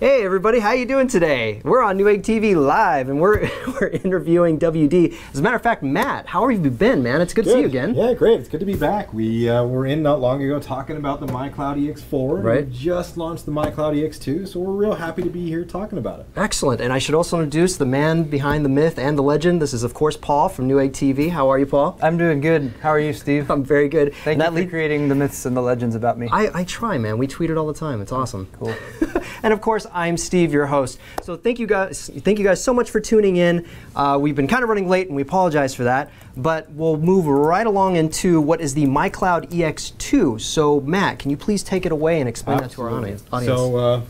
Hey everybody, how you doing today? We're on Newegg TV Live, and we're interviewing WD. As a matter of fact, Matt, how have you been, man? It's good to see you again. Yeah, great. It's good to be back. We were in not long ago talking about the MyCloud EX4. Right. We just launched the MyCloud EX2, so we're real happy to be here talking about it. Excellent. And I should also introduce the man behind the myth and the legend. This is, of course, Paul from Newegg TV. How are you, Paul? I'm doing good. How are you, Steve? I'm very good. Thank you for creating the myths and the legends about me. I try, man. We tweet it all the time. It's awesome. Cool. And of course, I'm Steve, your host. So thank you guys so much for tuning in. We've been kind of running late, and we apologize for that. But we'll move right along into what is the MyCloud EX2. So Matt, can you please take it away and explain that to our audience? So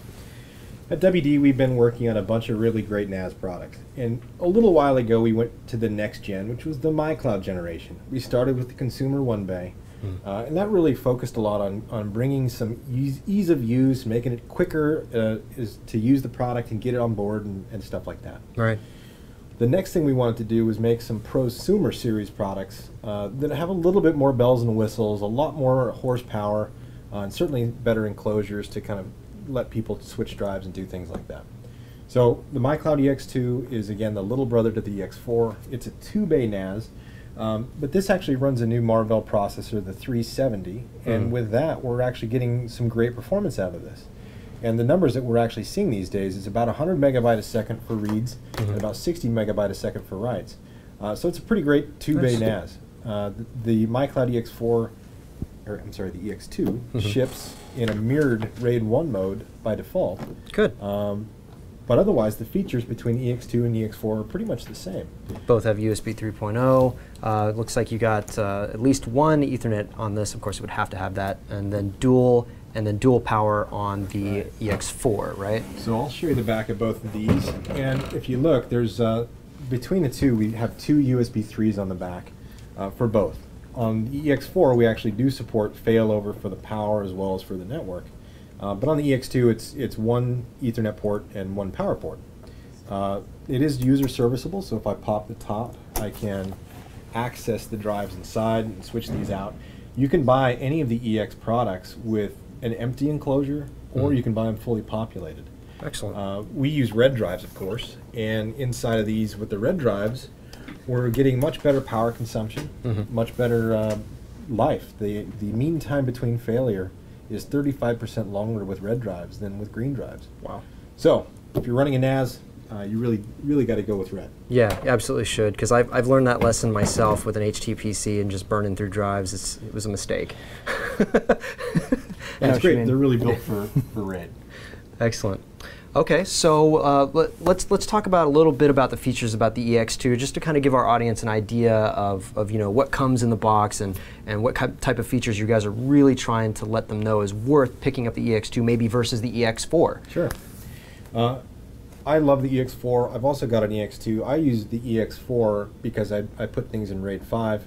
at WD, we've been working on a bunch of really great NAS products. And a little while ago, we went to the next gen, which was the MyCloud generation. We started with the Consumer One Bay. And that really focused a lot on bringing some ease of use, making it quicker to use the product and get it on board and stuff like that. Right. The next thing we wanted to do was make some prosumer series products that have a little bit more bells and whistles, a lot more horsepower, and certainly better enclosures to kind of let people switch drives and do things like that. So the MyCloud EX2 is, again, the little brother to the EX4. It's a 2-bay NAS. But this actually runs a new Marvell processor, the 370, and with that we're actually getting some great performance out of this. And the numbers that we're actually seeing these days is about 100 megabyte a second for reads and about 60 megabyte a second for writes. So it's a pretty great 2-bay NAS. The MyCloud EX4, or I'm sorry, the EX2 ships in a mirrored RAID 1 mode by default. Good. But otherwise, the features between EX2 and EX4 are pretty much the same. Both have USB 3.0. It looks like you got at least one Ethernet on this. Of course, it would have to have that, and then dual power on the EX4, right? So I'll show you the back of both of these. And if you look, there's between the two, we have two USB 3s on the back for both. On the EX4, we actually do support failover for the power as well as for the network. But on the EX2, it's one Ethernet port and one power port. It is user serviceable, so if I pop the top, I can access the drives inside and switch these out. You can buy any of the EX products with an empty enclosure, or you can buy them fully populated. Excellent. We use red drives, of course, and inside of these, with the red drives, we're getting much better power consumption, much better life. The mean time between failure is 35% longer with red drives than with green drives. Wow. So if you're running a NAS, you really got to go with red. Yeah, absolutely should, because I've learned that lesson myself with an HTPC and just burning through drives. It was a mistake. That's great. They're really built for red. Excellent. Okay, so let's talk about a little bit about the features about the EX2, just to kind of give our audience an idea of what comes in the box and what type of features you guys are really trying to let them know is worth picking up the EX2 maybe versus the EX4. Sure. I love the EX4. I've also got an EX2. I use the EX4 because I put things in RAID 5,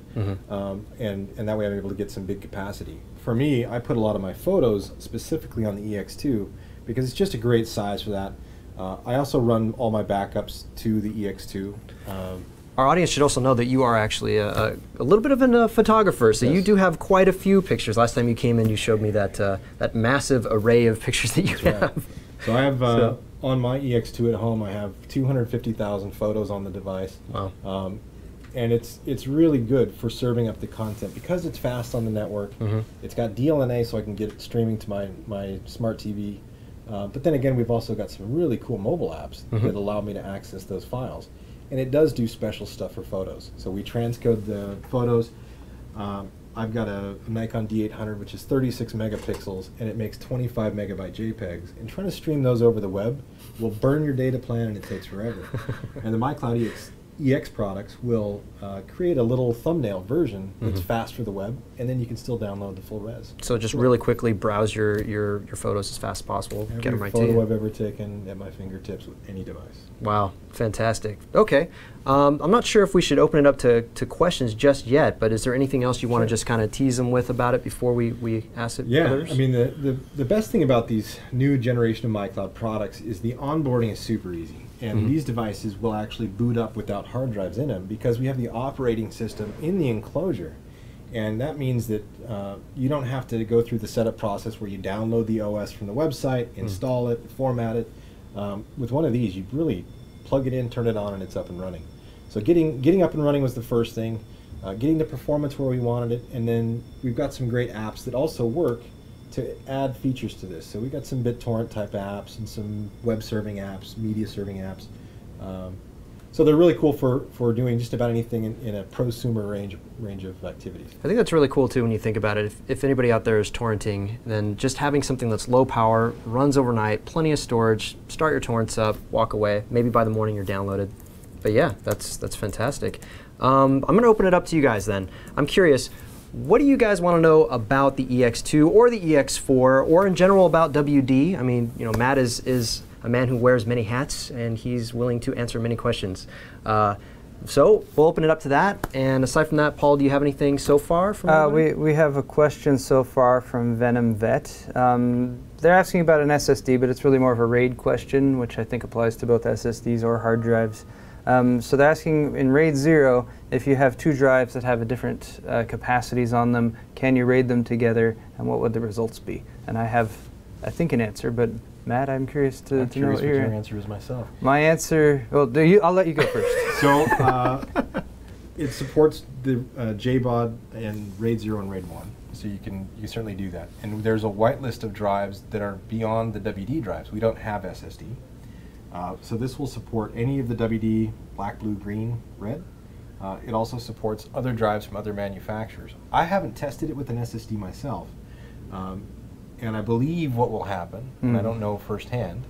and that way I'm able to get some big capacity. For me, I put a lot of my photos specifically on the EX2 because it's just a great size for that. I also run all my backups to the EX2. Our audience should also know that you are actually a little bit of a photographer, so you do have quite a few pictures. Last time you came in, you showed me that massive array of pictures that you have. Right. So I have, on my EX2 at home, I have 250,000 photos on the device. Wow. And it's really good for serving up the content because it's fast on the network. It's got DLNA, so I can get it streaming to my smart TV. But then again, we've also got some really cool mobile apps that allow me to access those files. And it does do special stuff for photos. So we transcode the photos. I've got a Nikon D800, which is 36 megapixels, and it makes 25 megabyte JPEGs. And trying to stream those over the web will burn your data plan, and it takes forever. And the MyCloud EX products will create a little thumbnail version that's fast for the web, and then you can still download the full res. So just really quickly browse your photos as fast as possible. Get them right to you. Every photo I've ever taken at my fingertips with any device. Wow, fantastic. Okay, I'm not sure if we should open it up to questions just yet, but is there anything else you want to just kind of tease them with about it before we ask it? Yeah, others? I mean the best thing about these new generation of MyCloud products is the onboarding is super easy. And these devices will actually boot up without hard drives in them because we have the operating system in the enclosure. And that means that you don't have to go through the setup process where you download the OS from the website, install it, format it. With one of these, you really plug it in, turn it on, and it's up and running. So getting up and running was the first thing. Getting the performance where we wanted it, and then we've got some great apps that also work to add features to this. So we got some BitTorrent type apps and some web serving apps, media serving apps. So they're really cool for doing just about anything in a prosumer range of activities. I think that's really cool too when you think about it. If anybody out there is torrenting, then just having something that's low power, runs overnight, plenty of storage, start your torrents up, walk away. Maybe by the morning you're downloaded. But yeah, that's fantastic. I'm going to open it up to you guys then. I'm curious, what do you guys want to know about the EX2 or the EX4 or in general about WD? I mean, you know, Matt is a man who wears many hats and he's willing to answer many questions. So we'll open it up to that. And aside from that, Paul, do you have anything so far from we have a question so far from Venom Vet. They're asking about an SSD, but it's really more of a RAID question, which I think applies to both SSDs or hard drives. So they're asking in RAID 0, if you have two drives that have a different capacities on them, can you RAID them together, and what would the results be? And I have, I think, an answer, but Matt, I'm curious to know what your answer is myself. My anscer, well, I'll let you go first. So it supports the JBOD and RAID 0 and RAID 1, so you can certainly do that. And there's a whitelist of drives that are beyond the WD drives. We don't have SSD. So this will support any of the WD, black, blue, green, red. It also supports other drives from other manufacturers. I haven't tested it with an SSD myself, and I believe what will happen, and I don't know firsthand,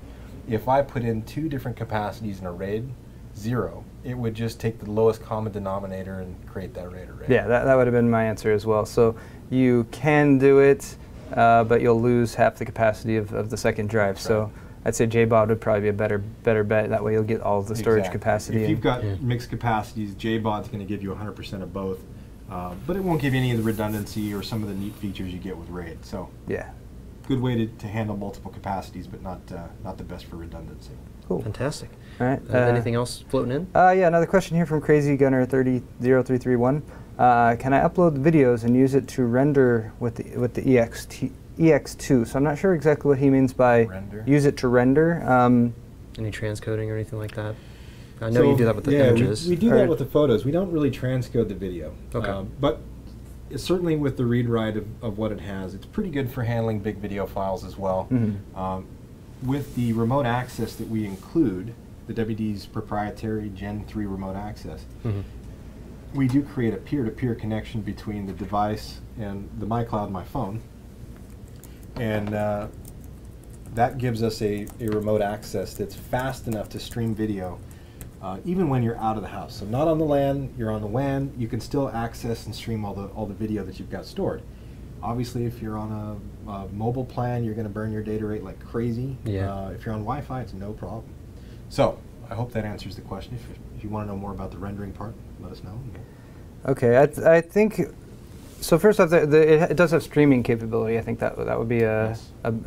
if I put in two different capacities in a RAID 0, it would just take the lowest common denominator and create that RAID array. Yeah, that would have been my answer as well. So you can do it, but you'll lose half the capacity of the second drive. That's so. Right. I'd say JBOD would probably be a better bet. That way you'll get all of the storage capacity. If you've got mixed capacities, JBOD's going to give you 100% of both, but it won't give you any of the redundancy or some of the neat features you get with RAID. So yeah, good way to handle multiple capacities, but not the best for redundancy. Cool. Fantastic. All right. Anything else floating in? Yeah, another question here from Crazy Gunner 30331. Can I upload videos and use it to render with the EX2? So I'm not sure exactly what he means by use it to render. Any transcoding or anything like that? I know you do that with the images. We do that with the photos. We don't really transcode the video. Okay. But certainly with the read-write of what it has, it's pretty good for handling big video files as well. With the remote access that we include, the WD's proprietary Gen 3 remote access, we do create a peer-to-peer connection between the device and the MyCloud, my phone. And that gives us a remote access that's fast enough to stream video even when you're out of the house. So not on the LAN, you're on the WAN, you can still access and stream all the video that you've got stored. Obviously, if you're on a mobile plan, you're going to burn your data rate like crazy. Yeah. If you're on Wi-Fi, it's no problem. So I hope that answers the question. If you want to know more about the rendering part, let us know. Okay, I think... So first off, it does have streaming capability. I think that would be a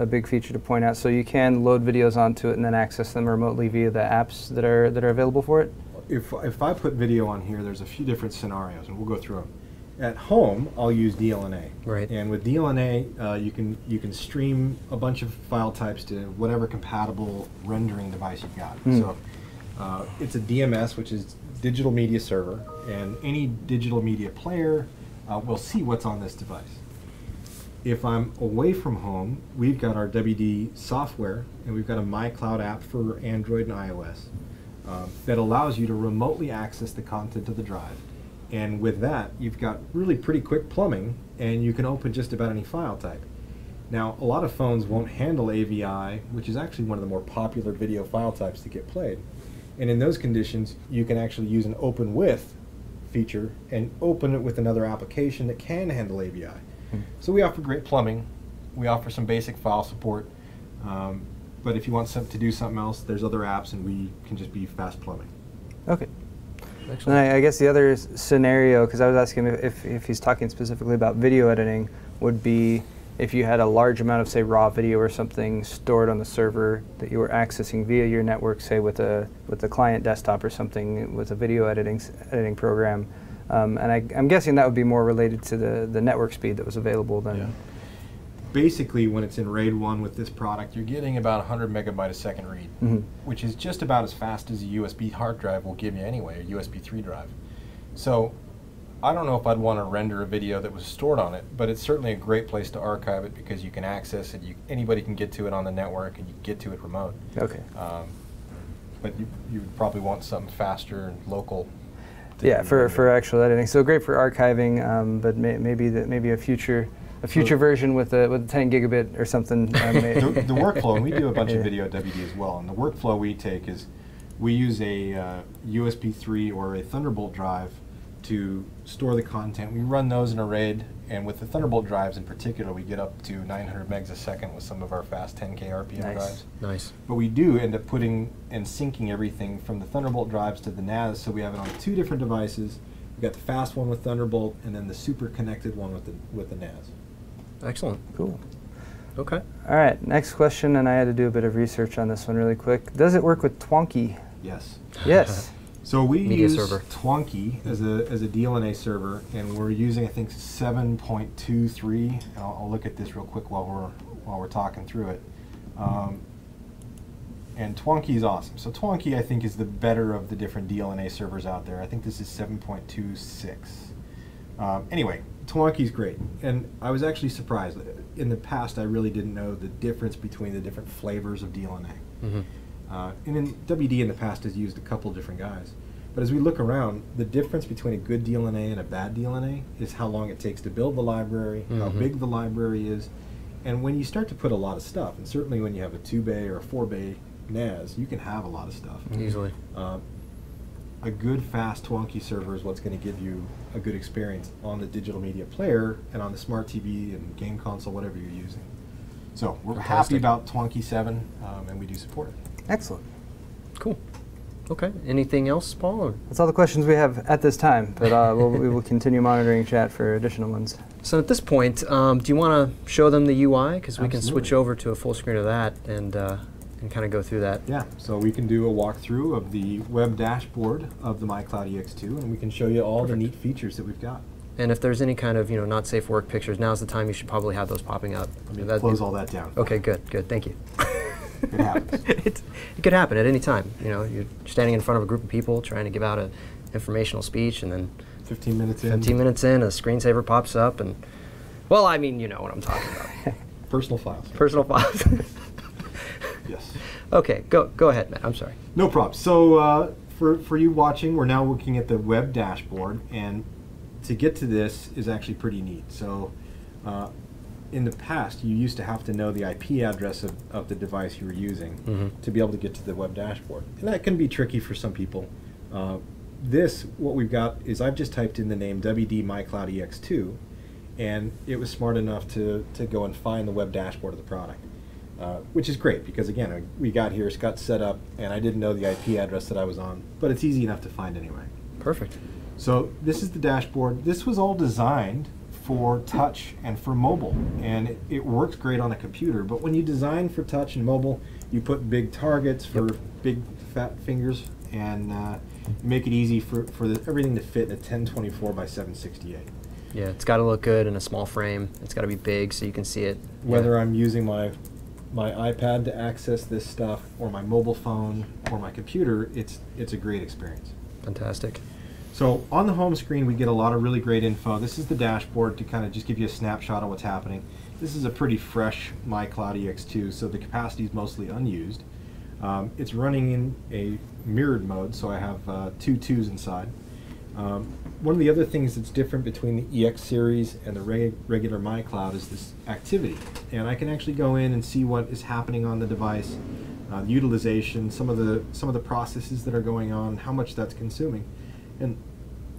big feature to point out. So you can load videos onto it and then access them remotely via the apps that are available for it? If I put video on here, there's a few different scenarios, and we'll go through them. At home, I'll use DLNA. Right. And with DLNA, you can stream a bunch of file types to whatever compatible rendering device you've got. So it's a DMS, which is digital media server, and any digital media player will see what's on this device. If I'm away from home, we've got our WD software, and we've got a MyCloud app for Android and iOS that allows you to remotely access the content of the drive. And with that, you've got really pretty quick plumbing, and you can open just about any file type. Now, a lot of phones won't handle AVI, which is actually one of the more popular video file types to get played. And in those conditions, you can actually use an open with feature and open it with another application that can handle AVI. So we offer great plumbing. We offer some basic file support. But if you want to do something else, there's other apps, and we can just be fast plumbing. Okay. And I guess the other scenario, because I was asking him if he's talking specifically about video editing, would be if you had a large amount of, say, raw video or something stored on the server that you were accessing via your network, say with a client desktop or something with a video editing program. And I'm guessing that would be more related to the network speed that was available than... basically, when it's in RAID 1 with this product, you're getting about 100 megabyte a second read, which is just about as fast as a USB hard drive will give you anyway, a USB 3 drive. So I don't know if I'd want to render a video that was stored on it, but it's certainly a great place to archive it because you can access it, anybody can get to it on the network, and you can get to it remote. Okay. But you would probably want something faster and local. Yeah, for actual editing. So great for archiving, but maybe a future version with a 10 gigabit or something. The workflow, and we do a bunch of video at WD as well, and the workflow we take is we use a USB 3 or a Thunderbolt drive to store the content. We run those in a RAID, and with the Thunderbolt drives in particular, we get up to 900 megs a second with some of our fast 10K RPM drives. Nice. But we do end up putting and syncing everything from the Thunderbolt drives to the NAS, so we have it on 2 different devices. We've got the fast one with Thunderbolt, and then the super connected one with the NAS. Excellent. Cool. Okay. All right, next question, and I had to do a bit of research on this one really quick. Does it work with Twonky? Yes. Yes. So we Media use server. Twonky as a DLNA server, and we're using, I think, 7.23. And I'll look at this real quick while we're talking through it. And Twonky is awesome. So Twonky, I think, is the better of the different DLNA servers out there. I think this is 7.26. Anyway, Twonky's great, and I was actually surprised. In the past, I really didn't know the difference between the different flavors of DLNA. And in WD in the past has used a couple different guys. But as we look around, the difference between a good DLNA and a bad DLNA is how long it takes to build the library, how big the library is, and when you start to put a lot of stuff, and certainly when you have a 2-bay or a 4-bay NAS, you can have a lot of stuff. Easily. A good, fast Twonky server is what's going to give you a good experience on the digital media player and on the smart TV and game console, whatever you're using. So we're happy about Twonky 7, and we do support it. Excellent. Cool. Okay. Anything else, Paul? Or? That's all the questions we have at this time, but we will continue monitoring chat for additional ones. So at this point, do you want to show them the UI? Because we can switch Absolutely. over to a full screen of that and kind of go through that. Yeah, so we can do a walkthrough of the web dashboard of the MyCloud EX2, and we can show you all the neat features that we've got. And if there's any kind of not safe for work pictures, now's the time you should probably have those popping up. Let me close all that down. Okay, good. Thank you. It happens. It could happen at any time. You're standing in front of a group of people trying to give out an informational speech, and then 15 minutes in. 15 minutes in, a screensaver pops up, and well, I mean, you know what I'm talking about. Personal files. Personal files. Yes. Okay, go ahead, Matt. I'm sorry. No problem. So for you watching, we're now looking at the web dashboard, and to get to this is actually pretty neat. So in the past, you used to have to know the IP address of the device you were using to be able to get to the web dashboard. And that can be tricky for some people. What we've got is I've just typed in the name WD MyCloud EX2, and it was smart enough to go and find the web dashboard of the product. Which is great because, again, we got here, it's got set up, and I didn't know the IP address that I was on, but it's easy enough to find anyway. Perfect. So this is the dashboard. This was all designed for touch and for mobile, and it works great on a computer, but when you design for touch and mobile, you put big targets for big fat fingers, and make it easy for everything to fit in a 1024 by 768. Yeah, it's got to look good in a small frame. It's got to be big so you can see it. Whether I'm using my iPad to access this stuff, or my mobile phone, or my computer, it's a great experience. Fantastic. So on the home screen, we get a lot of really great info. This is the dashboard to kind of just give you a snapshot of what's happening. This is a pretty fresh MyCloud EX2, so the capacity is mostly unused. It's running in a mirrored mode, so I have 2 2s inside. One of the other things that's different between the EX series and the regular MyCloud is this activity. And I can actually go in and see what is happening on the device, the utilization, some of the processes that are going on, how much that's consuming. And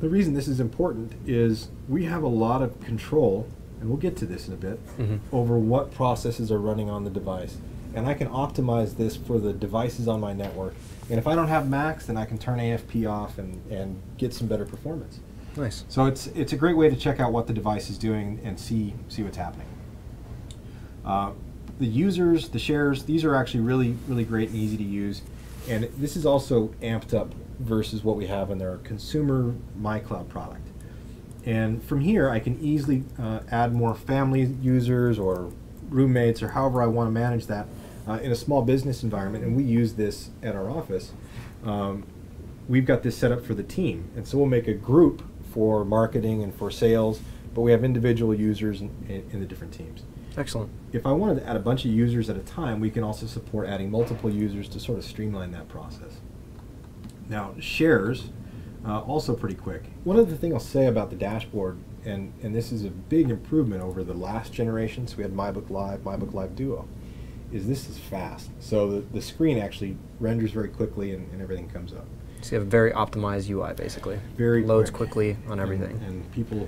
the reason this is important is we have a lot of control, and we'll get to this in a bit, over what processes are running on the device. And I can optimize this for the devices on my network. And if I don't have Macs, then I can turn AFP off and get some better performance. Nice. So it's a great way to check out what the device is doing and see what's happening. The users, the shares, these are actually really, really great and easy to use. And this is also amped up versus what we have in their consumer MyCloud product. And from here, I can easily add more family users or roommates or however I want to manage that in a small business environment, and we use this at our office, we've got this set up for the team. And so we'll make a group for marketing and for sales, but we have individual users in the different teams. Excellent. If I wanted to add a bunch of users at a time, we can also support adding multiple users to sort of streamline that process. Now, shares, also pretty quick. One other thing I'll say about the dashboard, and this is a big improvement over the last generation, so we had MyBook Live Duo, is this is fast. So the screen actually renders very quickly and everything comes up. So you have a very optimized UI, basically. Very Loads quick. quickly on everything. And people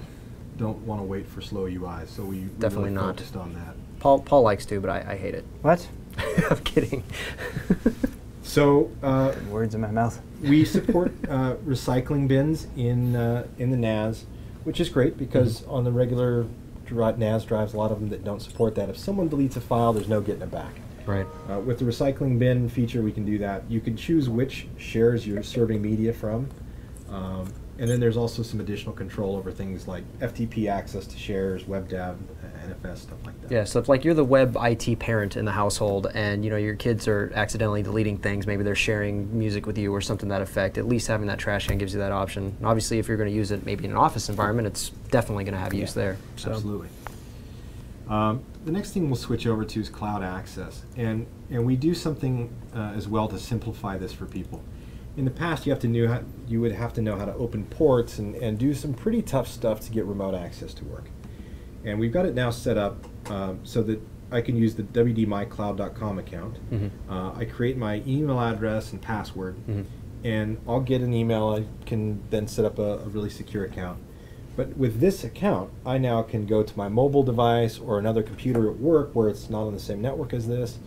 don't want to wait for slow UIs, so we Definitely really not. focused on that. Paul likes to, but I hate it. What? I'm kidding. So Words in my mouth. we support recycling bins in the NAS, which is great because on the regular NAS drives, a lot of them that don't support that. If someone deletes a file, there's no getting it back. Right. With the recycling bin feature, we can do that. You can choose which shares you're serving media from. And then there's also some additional control over things like FTP access to shares, WebDAV, NFS, stuff like that. Yeah, so if like you're the web IT parent in the household and your kids are accidentally deleting things, maybe they're sharing music with you or something to that effect, at least having that trash can gives you that option. And obviously if you're going to use it maybe in an office environment, it's definitely going to have use there. So. Absolutely. The next thing we'll switch over to is cloud access. And we do something as well to simplify this for people. In the past, you would have to know how to open ports and do some pretty tough stuff to get remote access to work. And we've got it now set up so that I can use the wdmycloud.com account. Mm-hmm. I create my email address and password, mm-hmm. and I'll get an email. I can then set up a really secure account. But with this account, I now can go to my mobile device or another computer at work where it's not on the same network as this.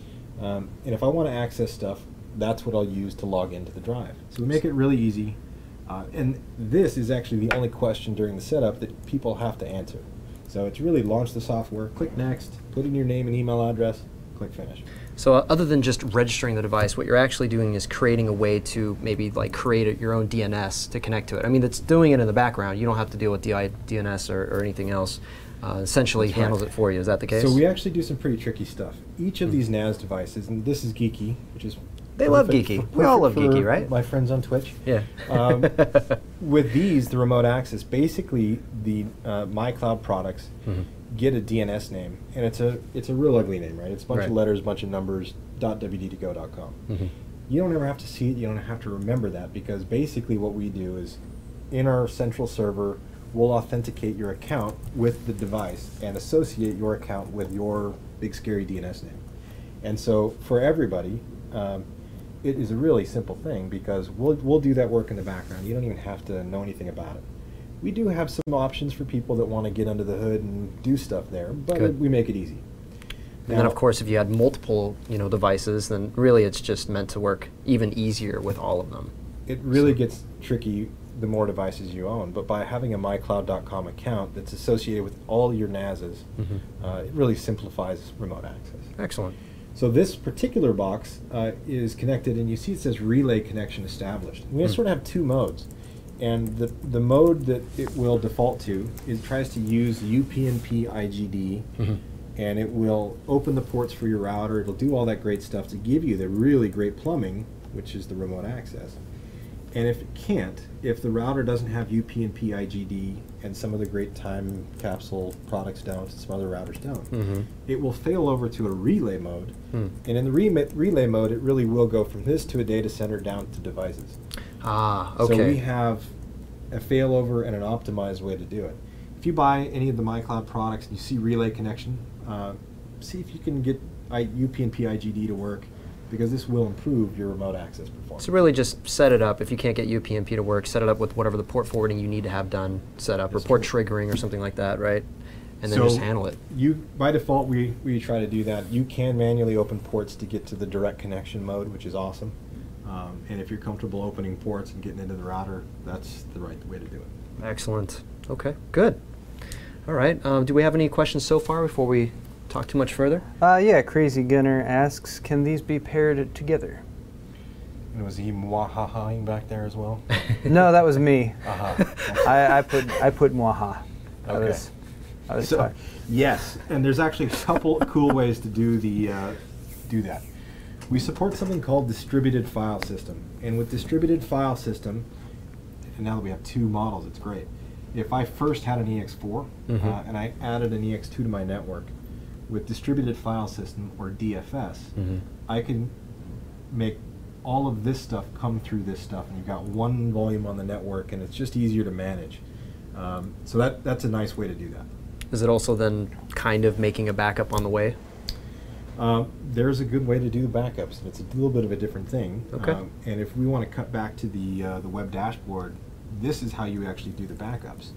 And if I want to access stuff, that's what I'll use to log into the drive. So we make it really easy. And this is actually the only question during the setup that people have to answer. So it's really launch the software, click next, put in your name and email address, click finish. So other than just registering the device, what you're actually doing is creating a way to maybe like create your own DNS to connect to it. I mean, it's doing it in the background. You don't have to deal with DNS or anything else. Essentially That's handles right. it for you. Is that the case? So we actually do some pretty tricky stuff. Each of these NAS devices, and this is geeky, which is They love geeky. We all love geeky, right? My friends on Twitch. Yeah. With these, the remote access, basically the MyCloud products mm-hmm. get a DNS name, and it's a real ugly name, right? It's a bunch right. of letters, bunch of numbers, .wd2go.com. Mm-hmm. You don't ever have to see it. You don't have to remember that, because basically what we do is, in our central server, we'll authenticate your account with the device and associate your account with your big scary DNS name. And so for everybody, it is a really simple thing, because we'll do that work in the background. You don't even have to know anything about it. We do have some options for people that want to get under the hood and do stuff there, but we make it easy. And then, of course, if you had multiple, devices, then really it's just meant to work even easier with all of them. It really gets tricky the more devices you own, but by having a mycloud.com account that's associated with all your NASs, mm-hmm. It really simplifies remote access. Excellent. So this particular box is connected, and you see it says relay connection established. We sort of have two modes. And the mode that it will default to is tries to use UPnP IGD, mm-hmm. and it will open the ports for your router. It'll do all that great stuff to give you the really great plumbing, which is the remote access. And if it can't, if the router doesn't have UPnP IGD, and some of the great time capsule products don't, and some other routers don't, mm-hmm. it will fail over to a relay mode. And in the relay mode, it really will go from this to a data center down to devices. Ah, okay. So we have a failover and an optimized way to do it. If you buy any of the MyCloud products and you see relay connection, see if you can get UPnP IGD to work, because this will improve your remote access performance. So really just set it up. If you can't get UPnP to work, set it up with whatever the port forwarding you need to have done set up, or port triggering or something like that, right? And then just handle it. By default, we try to do that. You can manually open ports to get to the direct connection mode, which is awesome. And if you're comfortable opening ports and getting into the router, that's the right way to do it. Excellent. Okay, good. All right. Do we have any questions so far before we talk too much further? Yeah, Crazy Gunner asks, can these be paired together? And was he mwahahaing back there as well? No, that was me. Uh-huh. I put mwaha. Okay. So, yes, and there's actually a couple cool ways to do that. We support something called distributed file system, and with distributed file system, and now that we have 2 models, it's great. If I first had an EX4 and I added an EX2 to my network, with distributed file system, or DFS, I can make all of this stuff come through this stuff, and you've got one volume on the network, and it's just easier to manage. So that's a nice way to do that. Is it also then kind of making a backup on the way? There's a good way to do backups, and it's a little bit of a different thing. Okay. And if we want to cut back to the web dashboard, this is how you actually do the backups.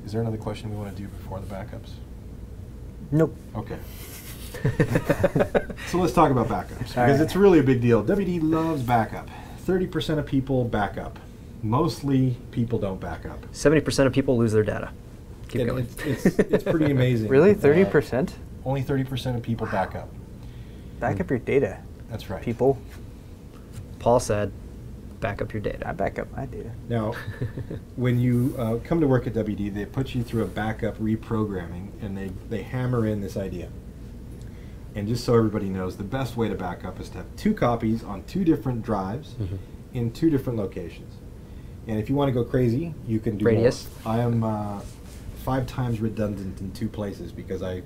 Is there another question we want to do before the backups? Nope. Okay. So let's talk about backups, because it's really a big deal. WD loves backup. 30% of people back up. Mostly people don't back up. 70% of people lose their data. Keep going. It's pretty amazing. Really? 30%? Only 30% of people back up. Back up your data. That's right. People. Paul said, back up your data. I back up my data. Now, when you come to work at WD, they put you through a backup reprogramming, and they hammer in this idea. And just so everybody knows, the best way to back up is to have 2 copies on 2 different drives in 2 different locations. And if you want to go crazy, you can do Radius. more. I am 5 times redundant in 2 places because I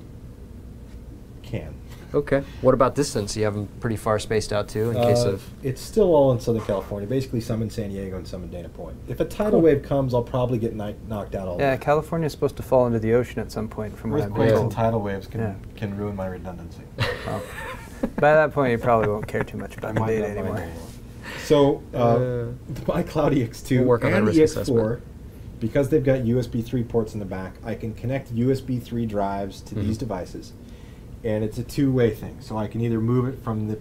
can. Okay. What about distance? You have them pretty far spaced out too, in case of... It's still all in Southern California, basically some in San Diego and some in Dana Point. If a tidal wave comes, I'll probably get knocked out all Yeah, day. California's supposed to fall into the ocean at some point, from what I've been Earthquakes and told. tidal waves can ruin my redundancy. Well, by that point, you probably won't care too much about the might data not mind anymore. anymore. So, the MyCloud EX2 We'll work on and that risk EX4, assessment. because they've got USB 3 ports in the back, I can connect USB 3 drives to these devices. And it's a 2-way thing. So I can either move it from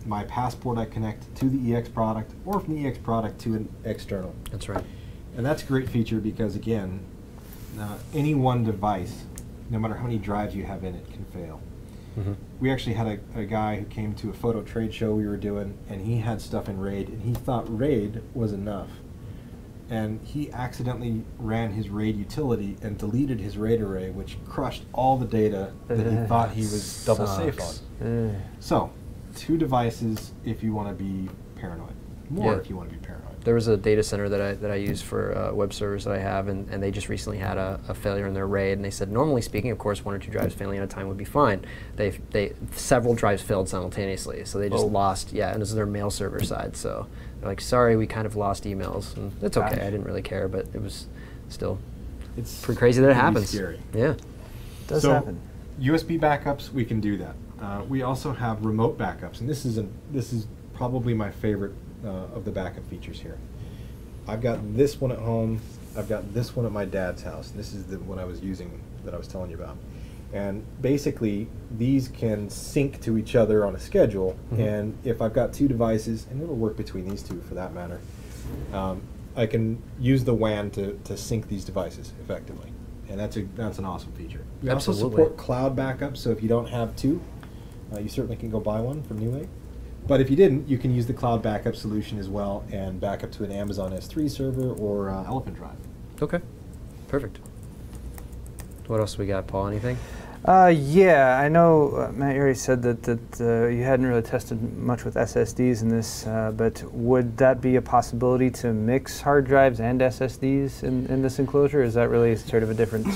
my passport I connect to the EX product, or from the EX product to an external. That's right. And that's a great feature because, again, any one device, no matter how many drives you have in it, can fail. We actually had a guy who came to a photo trade show we were doing, and he had stuff in RAID, and he thought RAID was enough. And he accidentally ran his RAID utility and deleted his RAID array, which crushed all the data that he thought he was double safe on. So, 2 devices if you want to be paranoid. More if you want to be paranoid. There was a data center that I use for web servers that I have, and they just recently had a failure in their RAID, and they said, normally speaking, of course, 1 or 2 drives failing at a time would be fine. Several drives failed simultaneously, so they just lost, and this is their mail server side, so they're like, sorry, we kind of lost emails, and it's okay, I didn't really care, but it was still pretty crazy that it happens. Scary. Yeah. It does happen. USB backups, we can do that. We also have remote backups, and this is probably my favorite of the backup features here. I've got this one at home. I've got this one at my dad's house. This is the one I was using that I was telling you about. And basically, these can sync to each other on a schedule. And if I've got 2 devices, and it'll work between these 2 for that matter, I can use the WAN to sync these devices effectively. And that's an awesome feature. We also support cloud backups, so if you don't have 2, you certainly can go buy one from Newegg. But if you didn't, you can use the cloud backup solution as well and back up to an Amazon S3 server or Elephant Drive. Okay. Perfect. What else we got, Paul? Anything? Yeah, I know, Matt, you already said that you hadn't really tested much with SSDs in this, but would that be a possibility to mix hard drives and SSDs in this enclosure? Or is that really sort of a different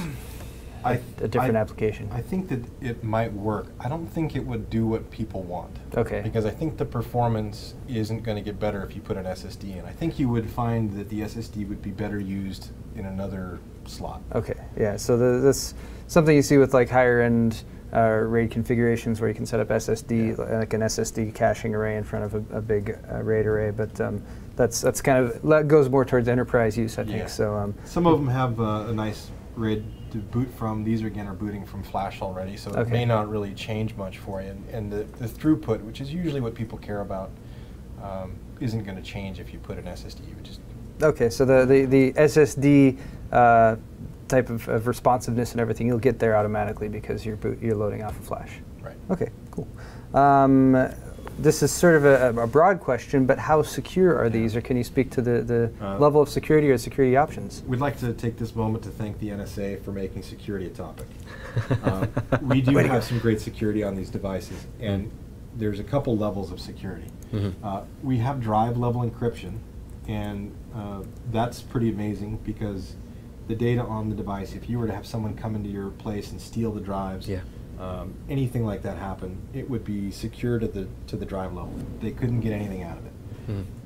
application? I think that it might work. I don't think it would do what people want. Okay. Because I think the performance isn't going to get better if you put an SSD in. I think you would find that the SSD would be better used in another slot. Okay, yeah, so that's something you see with like higher end RAID configurations where you can set up SSD, like an SSD caching array in front of a big RAID array, but that's kind of, that goes more towards enterprise use, I think. So some of them have a nice RAID to boot from. These again are booting from flash already, so it may not really change much for you. And the throughput, which is usually what people care about, isn't going to change if you put an SSD. You would just so the SSD type of responsiveness and everything, you'll get there automatically because you're loading off of flash. Right. Okay, cool. this is sort of a broad question, but how secure are these, or can you speak to the level of security or security options? We'd like to take this moment to thank the NSA for making security a topic. We do have some great security on these devices, and there's a couple levels of security. We have drive level encryption, and that's pretty amazing because the data on the device, if you were to have someone come into your place and steal the drives, anything like that happen, it would be secure to the drive level. They couldn't get anything out of it.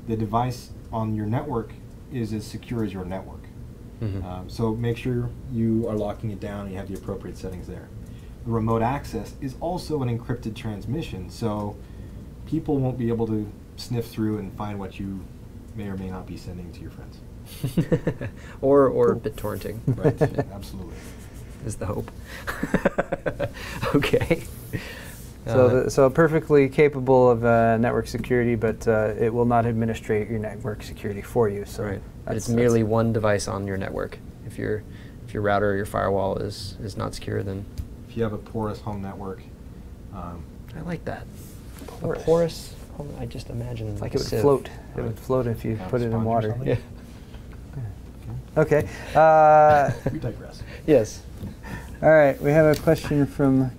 The device on your network is as secure as your network. So make sure you are locking it down and you have the appropriate settings there. The remote access is also an encrypted transmission, so people won't be able to sniff through and find what you may or may not be sending to your friends. or BitTorrenting. Right, absolutely. Is the hope. Okay. So perfectly capable of network security, but it will not administrate your network security for you. So right. But it's merely one device on your network. If your router or your firewall is not secure, then if you have a porous home network, I like that. Porous. A porous home. I just imagine it's like it would float. It would float if you put it in water. Yeah. Okay. We digress. Yes. All right. We have a question from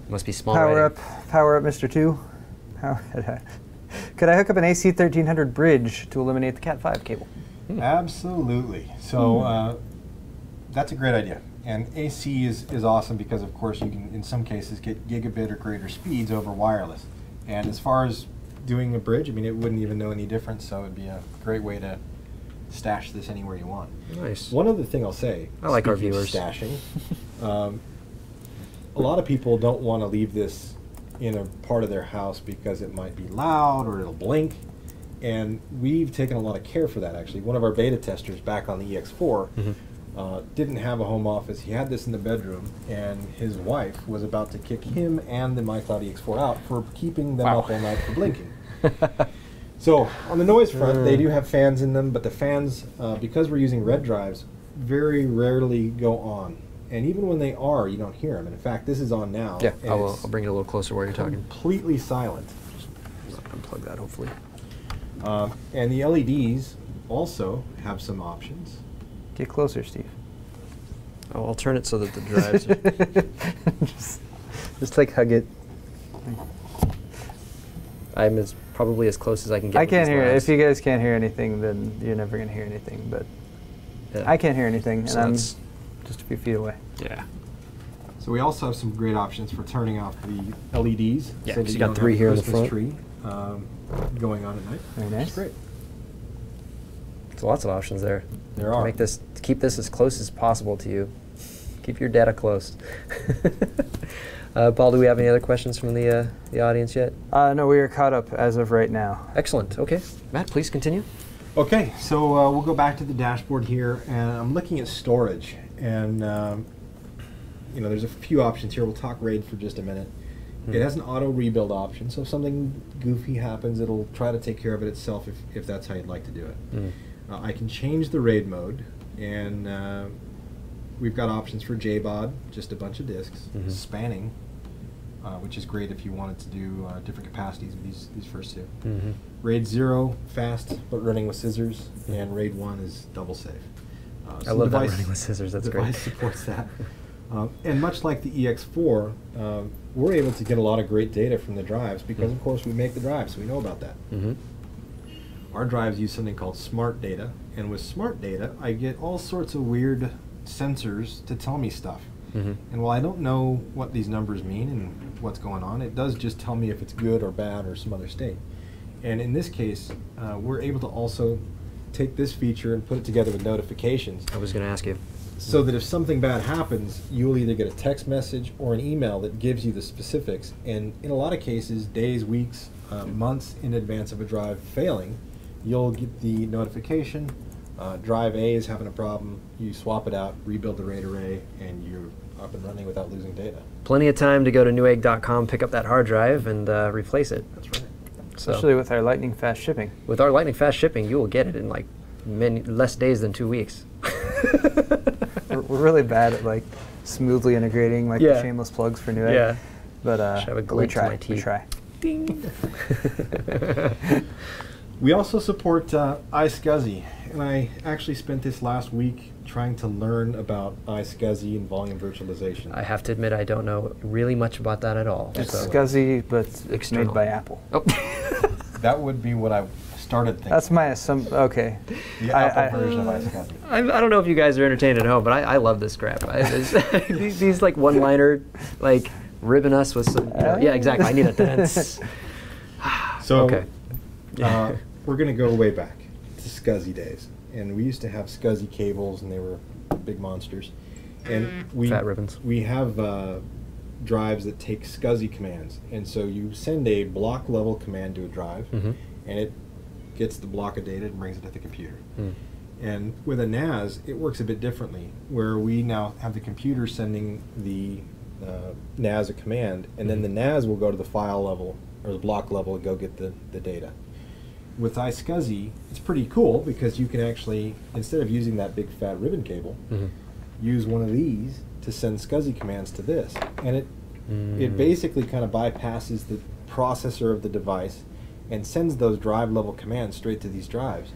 Must be small Power writing. Up, Mr. 2. Could I hook up an AC 1300 bridge to eliminate the Cat 5 cable? Absolutely. So that's a great idea. And AC is awesome because, of course, you can, in some cases, get gigabit or greater speeds over wireless. And as far as doing a bridge, I mean, it wouldn't even know any difference, so it'd be a great way to stash this anywhere you want. Nice. One other thing I'll say, I like our speaking of viewers. stashing, a lot of people don't want to leave this in a part of their house because it might be loud or it'll blink. And we've taken a lot of care for that, actually. One of our beta testers back on the EX4 didn't have a home office. He had this in the bedroom, and his wife was about to kick him and the MyCloud EX4 out for keeping them up all night for blinking. So on the noise front, they do have fans in them, but the fans, because we're using red drives, very rarely go on. And even when they are, you don't hear them. And in fact, this is on now. Yeah, I'll bring it a little closer where you're talking. Completely silent. Just unplug that, hopefully. And the LEDs also have some options. Get closer, Steve. Oh, I'll turn it so that the drives are just like hug it. I'm probably as close as I can get. I can't with these hear it. labs. If you guys can't hear anything, then you're never going to hear anything. But Yeah. I can't hear anything, So and I'm that's- just a few feet away. Yeah. So we also have some great options for turning off the LEDs. Yeah, so 'cause that you got don't 3 have here in the Christmas front. tree going on at night. Very nice. It's great. There's lots of options there. There To are. Make this, to keep this as close as possible to you. Keep your data close. Paul, do we have any other questions from the audience yet? No, we are caught up as of right now. Excellent. Okay. Matt, please continue. Okay, so we'll go back to the dashboard here, and I'm looking at storage. And you know, there's a few options here. We'll talk RAID for just a minute. It has an auto rebuild option, so if something goofy happens, it'll try to take care of it itself if that's how you'd like to do it. I can change the RAID mode, and we've got options for JBOD, just a bunch of disks, spanning, which is great if you wanted to do different capacities with these first two. RAID 0, fast, but running with scissors, and RAID 1 is double safe. I love that running with scissors. That's the great. device supports that. And much like the EX4, we're able to get a lot of great data from the drives because, of course, we make the drives, so we know about that. Our drives use something called smart data, and with smart data, I get all sorts of weird sensors to tell me stuff. And while I don't know what these numbers mean and what's going on, it does just tell me if it's good or bad or some other state. And in this case, we're able to also take this feature and put it together with notifications. I was going to ask you. So that if something bad happens, you'll either get a text message or an email that gives you the specifics. And in a lot of cases, days, weeks, months in advance of a drive failing, you'll get the notification. Drive A is having a problem. You swap it out, rebuild the RAID array, and you're up and running without losing data. Plenty of time to go to Newegg.com, pick up that hard drive, and replace it. That's right. Especially with our lightning fast shipping. With our lightning fast shipping, you will get it in like less days than 2 weeks. We're really bad at like smoothly integrating like the shameless plugs for Newegg. Yeah. But Should have a we glint to try. my We teeth. try. Ding. We also support iSCSI, and I actually spent this last week trying to learn about iSCSI and volume virtualization. I have to admit, I don't know really much about that at all. It's so. SCSI, but it's External. made by Apple. Oh. That would be what I started thinking. That's my assumption. Okay. The Apple version of iSCSI. I don't know if you guys are entertained at home, but I love this crap. These like one-liner, like ribbing us with some. Yeah, exactly. I need a dance. So, okay. we're going to go way back to SCSI days, and we used to have SCSI cables, and they were big monsters. And Fat ribbons. We have drives that take SCSI commands, and so you send a block level command to a drive, and it gets the block of data and brings it to the computer. And with a NAS, it works a bit differently, where we now have the computer sending the NAS a command, and then the NAS will go to the file level or the block level and go get the data. With iSCSI, it's pretty cool because you can actually, instead of using that big fat ribbon cable, use one of these to send SCSI commands to this. And it basically kind of bypasses the processor of the device and sends those drive level commands straight to these drives.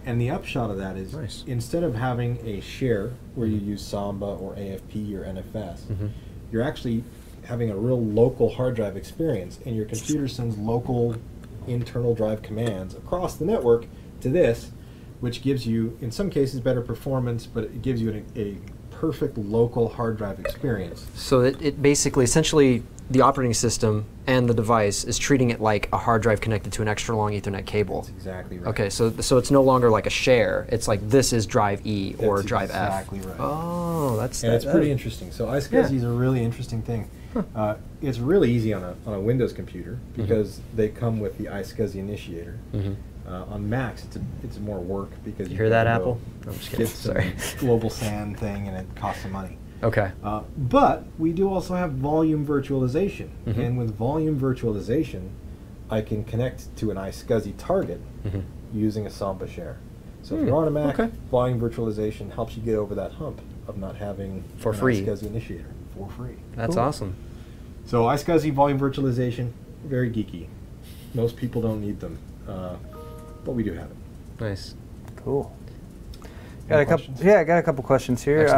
And the upshot of that is, instead of having a share where you use Samba or AFP or NFS, you're actually having a real local hard drive experience, and your computer sends local internal drive commands across the network to this, which gives you, in some cases, better performance, but it gives you a perfect local hard drive experience. So it basically, essentially, the operating system and the device is treating it like a hard drive connected to an extra long Ethernet cable. That's exactly right. Okay, so it's no longer like a share. It's like this is drive E or That's drive F. Exactly right. Oh, and it's pretty interesting. So iSCSI is a really interesting thing. It's really easy on a Windows computer because they come with the iSCSI initiator. On Macs, it's more work because you hear that, Apple? I'm just kidding. Get some global SAN thing, and it costs some money. Okay. But we do also have volume virtualization, and with volume virtualization, I can connect to an iSCSI target using a Samba share. So if you're on a Mac, volume virtualization helps you get over that hump of not having for free iSCSI initiator for free. That's awesome. So iSCSI volume virtualization, very geeky. Most people don't need them, but we do have it. Nice. Cool. Got a couple. Yeah, I got a couple questions here.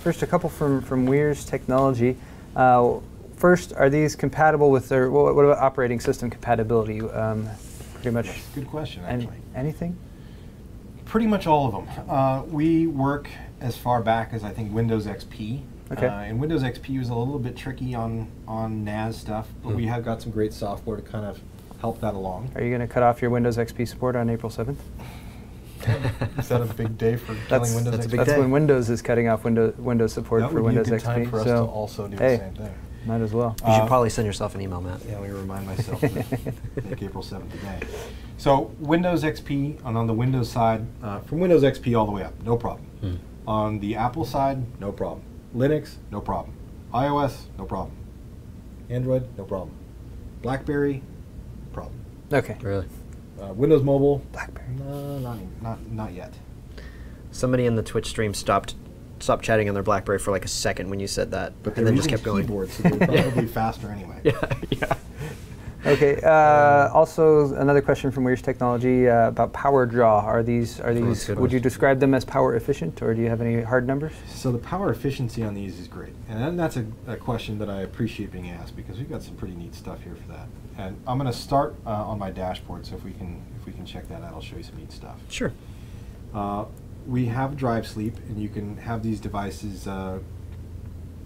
First, a couple from Weir's Technology. First, are these compatible with their? What about operating system compatibility? Pretty much. Yes, good question. Actually, anything? Pretty much all of them. We work as far back as I think Windows XP. Okay. And Windows XP was a little bit tricky on NAS stuff, but we have got some great software to kind of help that along. Are you going to cut off your Windows XP support on April 7th? Is that a big day for killing Windows XP? That's when Windows is cutting off Windows support for Windows XP. That would be a good time for us to also do the same thing. Might as well. You should probably send yourself an email, Matt. Yeah, let me remind myself to make April 7th today. So Windows XP, and on the Windows side, from Windows XP all the way up, no problem. On the Apple side, no problem. Linux, no problem. iOS, no problem. Android, no problem. BlackBerry, no problem. Okay. Really? Windows Mobile, BlackBerry. No, not yet. Somebody in the Twitch stream stopped chatting on their BlackBerry for like a second when you said that, but and then just kept going. Keyboard, so they're probably faster anyway. Yeah. Okay. Also, another question from Weir's Technology about power draw. Are these? Would you describe them as power efficient, or do you have any hard numbers? So the power efficiency on these is great, and that's a question that I appreciate being asked because we've got some pretty neat stuff here for that. And I'm going to start on my dashboard. So if we can check that out, I'll show you some neat stuff. Sure. We have drive sleep, and you can have these devices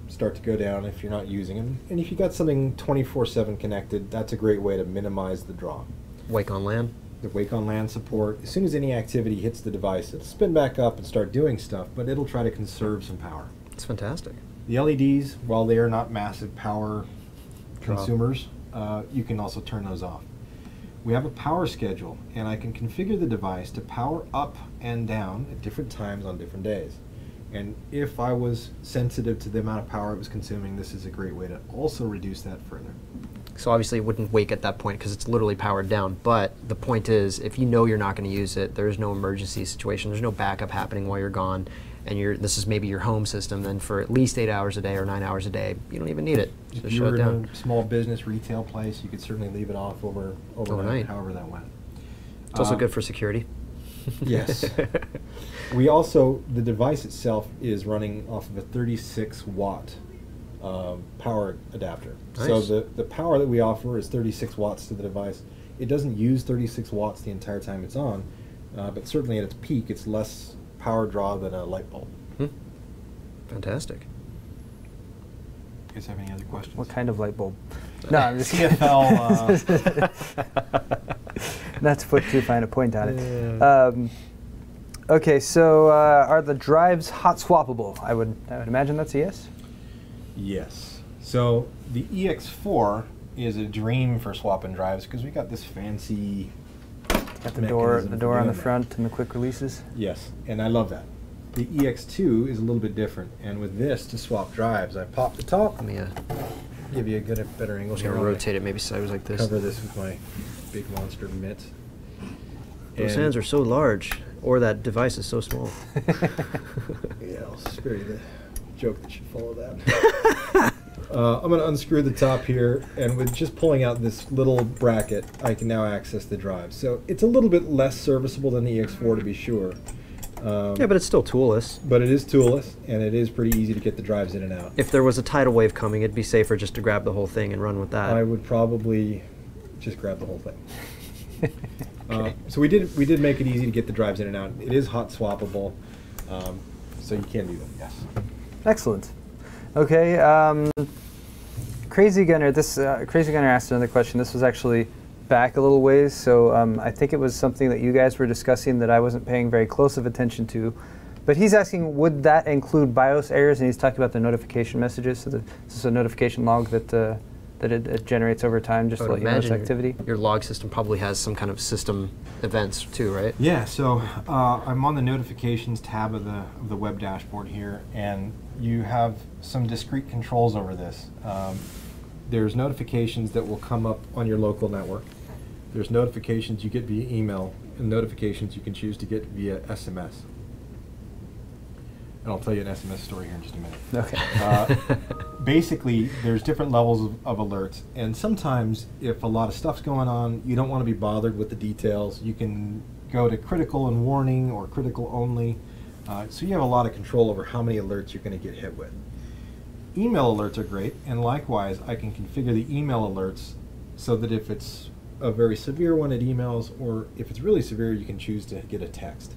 start to go down if you're not using them. And if you got something 24/7 connected, that's a great way to minimize the draw. Wake on LAN. The Wake on LAN support. As soon as any activity hits the device, it'll spin back up and start doing stuff, but it'll try to conserve some power. It's fantastic. The LEDs, while they are not massive power consumers, you can also turn those off. We have a power schedule, and I can configure the device to power up and down at different times on different days. And if I was sensitive to the amount of power it was consuming, this is a great way to also reduce that further. So obviously it wouldn't wake at that point because it's literally powered down, but the point is if you know you're not going to use it, there's no emergency situation, there's no backup happening while you're gone, this is maybe your home system, then for at least 8 hours a day or 9 hours a day, you don't even need it. If Just you shut were it down. in a small business retail place, you could certainly leave it off overnight, however that went. It's also good for security. Yes. The device itself is running off of a 36 watt power adapter. Nice. So the power that we offer is 36 watts to the device. It doesn't use 36 watts the entire time it's on, but certainly at its peak, it's less power draw than a light bulb. Fantastic. You guys have any other questions? What kind of light bulb? No, I'm just kidding. CFL. Not to put too fine a point on it. Okay, so are the drives hot swappable? I would imagine that's a yes. Yes. So the EX4 is a dream for swapping drives because we got this fancy. Got the door on the front and the quick releases. Yes, and I love that. The EX2 is a little bit different, and with this to swap drives, I pop the top. Let me Give you a better angle. I'm gonna rotate it maybe sideways like this. Cover this with my big monster mitt. Those hands are so large, or that device is so small. Yeah, I'll spare you the joke that should follow that. I'm going to unscrew the top here, and with just pulling out this little bracket, I can now access the drive. So it's a little bit less serviceable than the EX4 to be sure. Yeah, but it's still toolless. But it is toolless, and it is pretty easy to get the drives in and out. If there was a tidal wave coming, it'd be safer just to grab the whole thing and run with that. I would probably just grab the whole thing. So we did make it easy to get the drives in and out. It is hot swappable, so you can do that. Yes. Excellent. Okay, Crazy Gunner. Crazy Gunner asked another question. This was actually back a little ways, so I think it was something that you guys were discussing that I wasn't paying very close of attention to. But he's asking, would that include BIOS errors? And he's talking about the notification messages. So this is a notification log that it generates over time just to let you know its activity. Your log system probably has some kind of system events too, right? Yeah. So I'm on the notifications tab of the web dashboard here, and you have some discrete controls over this. There's notifications that will come up on your local network. There's notifications you get via email, and notifications you can choose to get via SMS. And I'll tell you an SMS story here in just a minute. Okay. Basically, there's different levels of alerts, and sometimes if a lot of stuff's going on, you don't want to be bothered with the details. You can go to critical and warning or critical only, so you have a lot of control over how many alerts you're going to get hit with. Email alerts are great, and likewise, I can configure the email alerts so that if it's a very severe one, it emails, or if it's really severe, you can choose to get a text.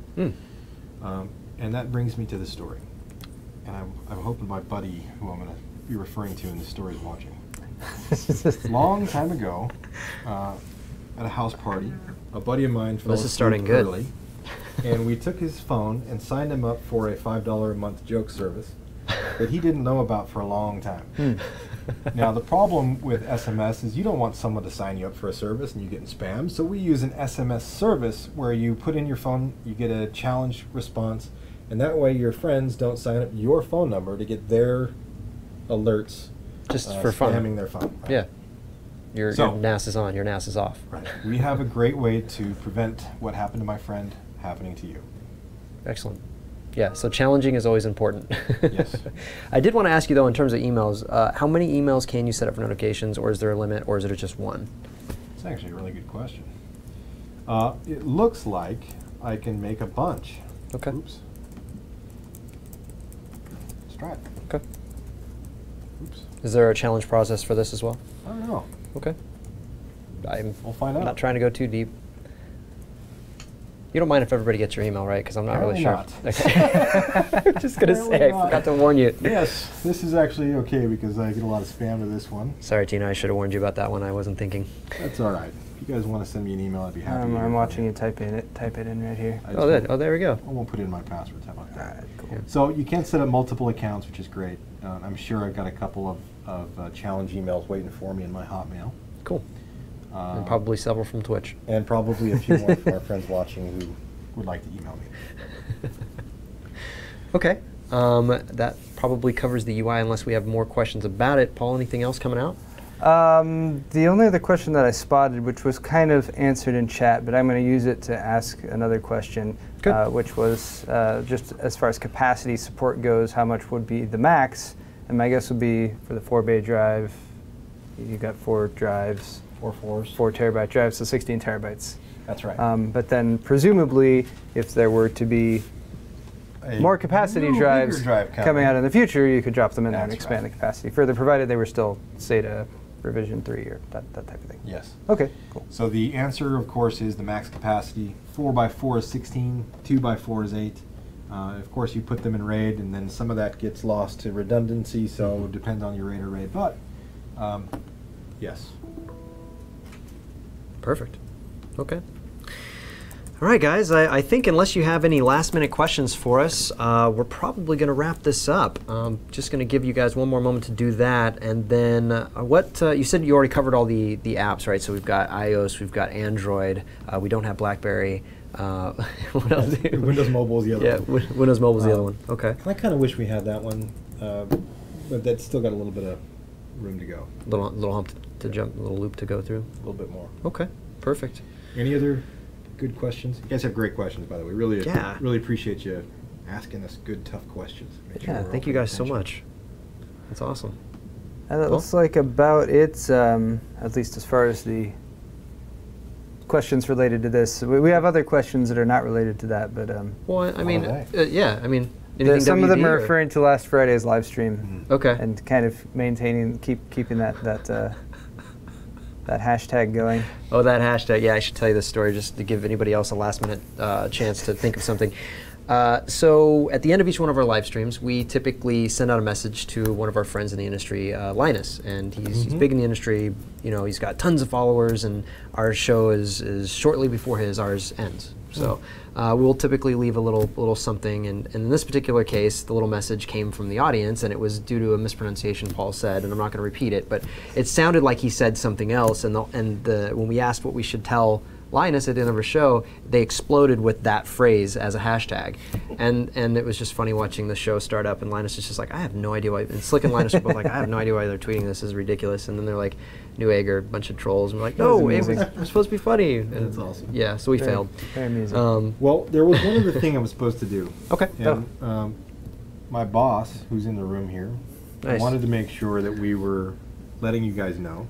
And that brings me to the story. And I'm hoping my buddy, who I'm going to be referring to in this story, is watching. Long time ago, at a house party, a buddy of mine fell asleep early, and we took his phone and signed him up for a $5 a month joke service that he didn't know about for a long time. Now, the problem with SMS is you don't want someone to sign you up for a service and you get spam, so we use an SMS service where you put in your phone, you get a challenge response, and that way your friends don't sign up your phone number to get their alerts just for fun. Spamming their phone. Right? Yeah. Your NAS is on, your NAS is off. Right. We have a great way to prevent what happened to my friend happening to you. Excellent. Yeah, so challenging is always important. Yes. I did want to ask you, though, in terms of emails, how many emails can you set up for notifications, or is there a limit, or is it just one? It's actually a really good question. It looks like I can make a bunch. Okay. Oops. Let's try it. Okay. Oops. Is there a challenge process for this as well? I don't know. Okay. We'll find out. Not trying to go too deep. You don't mind if everybody gets your email, right? Because I'm not really sure. Not. Okay. Just going to say, I forgot to warn you. Yes, this is actually okay because I get a lot of spam to this one. Sorry, Tina, I should have warned you about that one. I wasn't thinking. That's all right. If you guys want to send me an email, I'd be happy. I'm watching you type it in right here. Oh, there we go. I won't put in my passwords. How about that? All right, cool. Yeah. So you can set up multiple accounts, which is great. I'm sure I've got a couple of challenge emails waiting for me in my Hotmail. Cool. And probably several from Twitch. And probably a few more from our friends watching who would like to email me. Okay. That probably covers the UI unless we have more questions about it. Paul, anything else coming out? The only other question that I spotted, which was kind of answered in chat, but I'm going to use it to ask another question. Good. which was just as far as capacity support goes, how much would be the max? And my guess would be for the 4-bay drive, you got 4 drives. 4 terabyte drives, so 16 terabytes. That's right. But then presumably, if there were to be more capacity drives coming out in the future, you could drop them in there and expand the capacity further, provided they were still SATA revision 3 or that type of thing. Yes. Okay, cool. So the answer, of course, is the max capacity. 4x4 is 16, 2x4 is 8. Of course, you put them in RAID, and then some of that gets lost to redundancy, so it depends on your RAID or RAID. But, yes. Perfect. Okay. All right, guys, I think unless you have any last-minute questions for us, we're probably going to wrap this up. Just going to give you guys one more moment to do that, and then you said you already covered all the apps, right? So we've got iOS, we've got Android, we don't have BlackBerry. What else? Windows Mobile is the other one. Yeah, Windows Mobile is the other one. Okay. I kind of wish we had that one, but that's still got a little bit of room to go. Little hump to jump, a little loop to go through. A little bit more. Okay, perfect. Any other good questions? You guys have great questions, by the way. Really appreciate you asking us good, tough questions. Thank you guys so much. That's awesome. And that looks like about it, at least as far as the questions related to this. We have other questions that are not related to that, but well, I mean, some of them are referring to last Friday's live stream. Okay. And kind of keeping that hashtag going. Oh, that hashtag. Yeah, I should tell you this story just to give anybody else a last-minute chance to think of something. So at the end of each one of our live streams, we typically send out a message to one of our friends in the industry, Linus, and he's big in the industry. You know, he's got tons of followers, and our show is shortly before ours ends. So we'll typically leave a little something, and in this particular case, the little message came from the audience, and it was due to a mispronunciation Paul said, and I'm not going to repeat it, but it sounded like he said something else, and when we asked what we should tell Linus at the end of our show, they exploded with that phrase as a hashtag, and it was just funny watching the show start up, and Linus is just like, I have no idea why, and Slick and Linus are both like, I have no idea why they're tweeting this, is ridiculous, and then they're like, Newegg are a bunch of trolls, and we're like, no, we're supposed to be funny. And that's awesome. Yeah, so we failed. Very amusing. Well, there was one other thing I was supposed to do. Okay. And my boss, who's in the room here, wanted to make sure that we were letting you guys know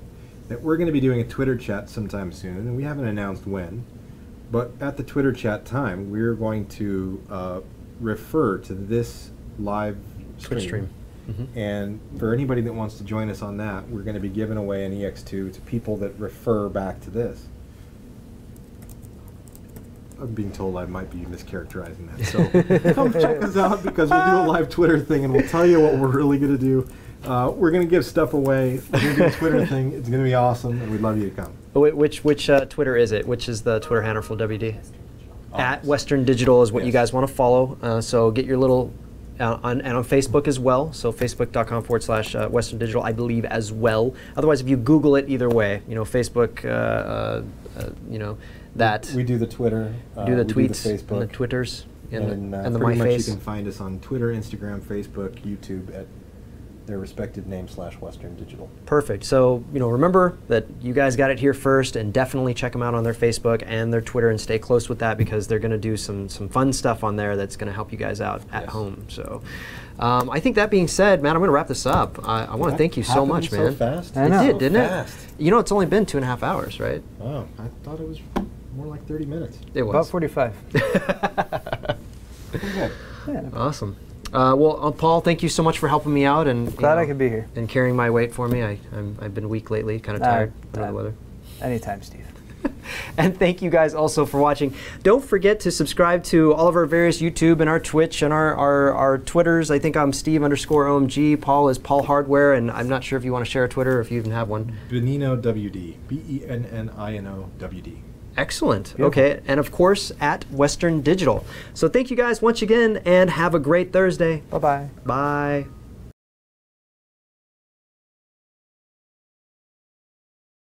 that we're going to be doing a Twitter chat sometime soon, and we haven't announced when. But at the Twitter chat time, we're going to refer to this live stream. And for anybody that wants to join us on that, we're going to be giving away an EX2 to people that refer back to this. I'm being told I might be mischaracterizing that. So come check us out, because we'll do a live Twitter thing, and we'll tell you what we're really going to do. We're going to give stuff away. We're going to do a Twitter thing. It's going to be awesome, and we'd love you to come. Oh, which Twitter is it? Which is the Twitter handle for WD? At Western Digital is what you guys want to follow. So get your little... and on Facebook as well, so facebook.com/Western Digital, I believe, as well. Otherwise, if you Google it, either way, Facebook, that. We do the Twitter. Do the tweets, we do the Facebook, and the Twitters, and the pretty much MyFace. you can find us on Twitter, Instagram, Facebook, YouTube at their respective names /Western Digital. Perfect. So, remember that you guys got it here first, and definitely check them out on their Facebook and their Twitter, and stay close with that, because they're going to do some fun stuff on there that's going to help you guys out at home. So, I think that being said, man, I'm going to wrap this up. I want to thank you so much, man. So fast. It did, didn't fast. it? It's only been 2.5 hours, right? Oh, I thought it was more like 30 minutes. It was. About 45. Pretty good. Yeah. Awesome. Well, Paul, thank you so much for helping me out, and glad I could be here and carrying my weight for me. I've been weak lately, kind of tired under the weather. Anytime, Steve. And thank you guys also for watching. Don't forget to subscribe to all of our various YouTube and our Twitch and our Twitters. I think I'm Steve_OMG. Paul is Paul Hardware, and I'm not sure if you want to share a Twitter or if you even have one. Benino WD. BENNINO WD. Excellent. Okay, and of course at Western Digital. So thank you guys once again, and have a great Thursday. Bye-bye. Bye.